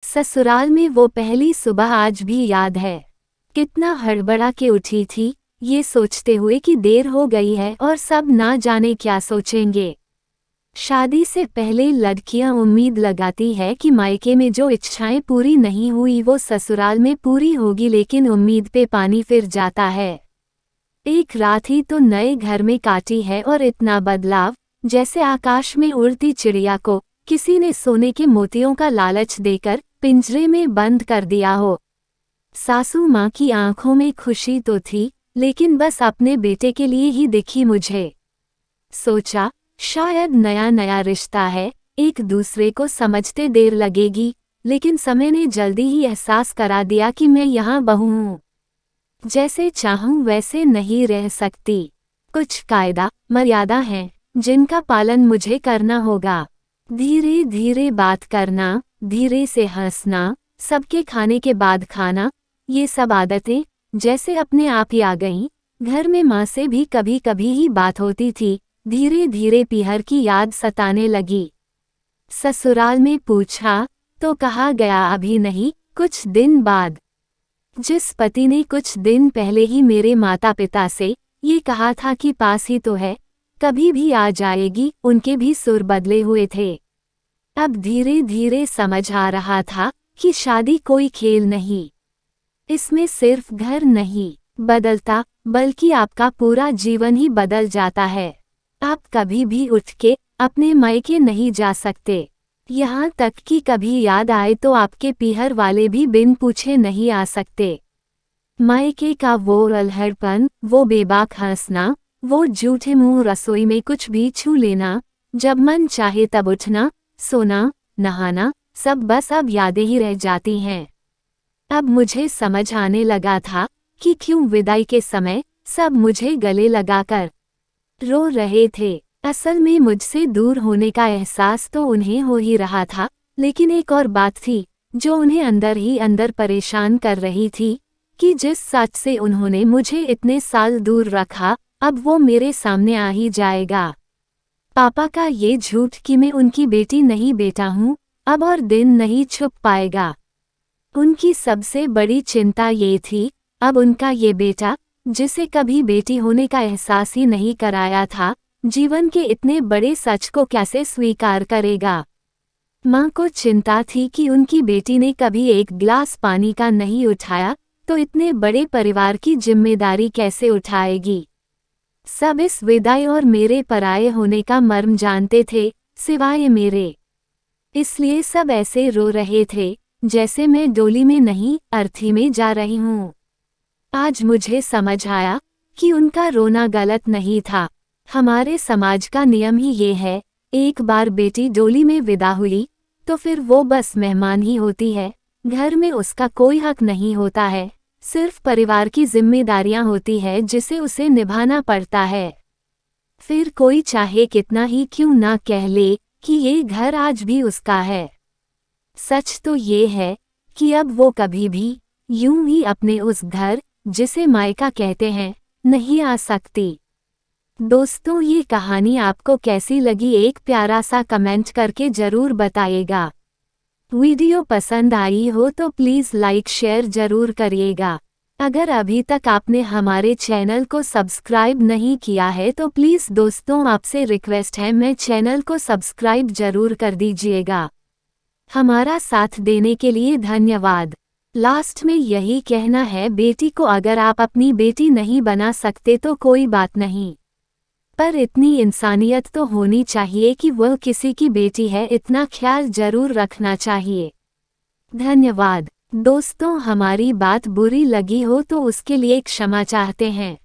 ससुराल में वो पहली सुबह आज भी याद है। कितना हड़बड़ा के उठी थी, ये सोचते हुए कि देर हो गई है और सब ना जाने क्या सोचेंगे। शादी से पहले लड़कियां उम्मीद लगाती है कि मायके में जो इच्छाएं पूरी नहीं हुई वो ससुराल में पूरी होगी, लेकिन उम्मीद पे पानी फिर जाता है। एक रात ही तो नए घर में काटी है और इतना बदलाव, जैसे आकाश में उड़ती चिड़िया को किसी ने सोने के मोतियों का लालच देकर पिंजरे में बंद कर दिया हो। सासू माँ की आंखों में खुशी तो थी, लेकिन बस अपने बेटे के लिए ही दिखी मुझे। सोचा शायद नया नया रिश्ता है, एक दूसरे को समझते देर लगेगी, लेकिन समय ने जल्दी ही एहसास करा दिया कि मैं यहाँ बहू हूँ। जैसे चाहूँ वैसे नहीं रह सकती। कुछ कायदा मर्यादा हैं जिनका पालन मुझे करना होगा। धीरे धीरे बात करना, धीरे से हंसना, सबके खाने के बाद खाना, ये सब आदतें जैसे अपने आप ही आ गईं। घर में माँ से भी कभी कभी ही बात होती थी। धीरे धीरे पीहर की याद सताने लगी। ससुराल में पूछा तो कहा गया अभी नहीं, कुछ दिन बाद। जिस पति ने कुछ दिन पहले ही मेरे माता पिता से ये कहा था कि पास ही तो है, कभी भी आ जाएगी, उनके भी सुर बदले हुए थे। अब धीरे धीरे समझ आ रहा था कि शादी कोई खेल नहीं। इसमें सिर्फ घर नहीं बदलता, बल्कि आपका पूरा जीवन ही बदल जाता है। आप कभी भी उठ के अपने मायके नहीं जा सकते। यहाँ तक कि कभी याद आए तो आपके पीहर वाले भी बिन पूछे नहीं आ सकते। मायके का वो अल्हड़पन, वो बेबाक हंसना, वो झूठे मुंह रसोई में कुछ भी छू लेना, जब मन चाहे तब उठना, सोना, नहाना, सब बस अब यादें ही रह जाती हैं। अब मुझे समझ आने लगा था कि क्यों विदाई के समय सब मुझे गले लगाकर रो रहे थे। असल में मुझसे दूर होने का एहसास तो उन्हें हो ही रहा था, लेकिन एक और बात थी जो उन्हें अंदर ही अंदर परेशान कर रही थी कि जिस सच से उन्होंने मुझे इतने साल दूर रखा, अब वो मेरे सामने आ ही जाएगा। पापा का ये झूठ कि मैं उनकी बेटी नहीं बेटा हूँ, अब और दिन नहीं छुप पाएगा। उनकी सबसे बड़ी चिंता ये थी, अब उनका ये बेटा, जिसे कभी बेटी होने का एहसास ही नहीं कराया था, जीवन के इतने बड़े सच को कैसे स्वीकार करेगा। माँ को चिंता थी कि उनकी बेटी ने कभी एक गिलास पानी का नहीं उठाया, तो इतने बड़े परिवार की जिम्मेदारी कैसे उठाएगी। सब इस विदाई और मेरे पराये होने का मर्म जानते थे, सिवाय मेरे। इसलिए सब ऐसे रो रहे थे जैसे मैं डोली में नहीं, अर्थी में जा रही हूँ। आज मुझे समझ आया कि उनका रोना गलत नहीं था। हमारे समाज का नियम ही ये है, एक बार बेटी डोली में विदा हुई तो फिर वो बस मेहमान ही होती है। घर में उसका कोई हक नहीं होता है, सिर्फ परिवार की जिम्मेदारियां होती है जिसे उसे निभाना पड़ता है। फिर कोई चाहे कितना ही क्यों ना कह ले कि ये घर आज भी उसका है। सच तो ये है कि अब वो कभी भी यूं ही अपने उस घर, जिसे मायका कहते हैं, नहीं आ सकती। दोस्तों, ये कहानी आपको कैसी लगी एक प्यारा सा कमेंट करके जरूर बताइएगा। वीडियो पसंद आई हो तो प्लीज़ लाइक शेयर जरूर करिएगा। अगर अभी तक आपने हमारे चैनल को सब्सक्राइब नहीं किया है तो प्लीज़ दोस्तों आपसे रिक्वेस्ट है, मैं चैनल को सब्सक्राइब जरूर कर दीजिएगा। हमारा साथ देने के लिए धन्यवाद। लास्ट में यही कहना है, बेटी को अगर आप अपनी बेटी नहीं बना सकते तो कोई बात नहीं, पर इतनी इंसानियत तो होनी चाहिए कि वह किसी की बेटी है, इतना ख्याल जरूर रखना चाहिए। धन्यवाद। दोस्तों, हमारी बात बुरी लगी हो तो उसके लिए क्षमा चाहते हैं।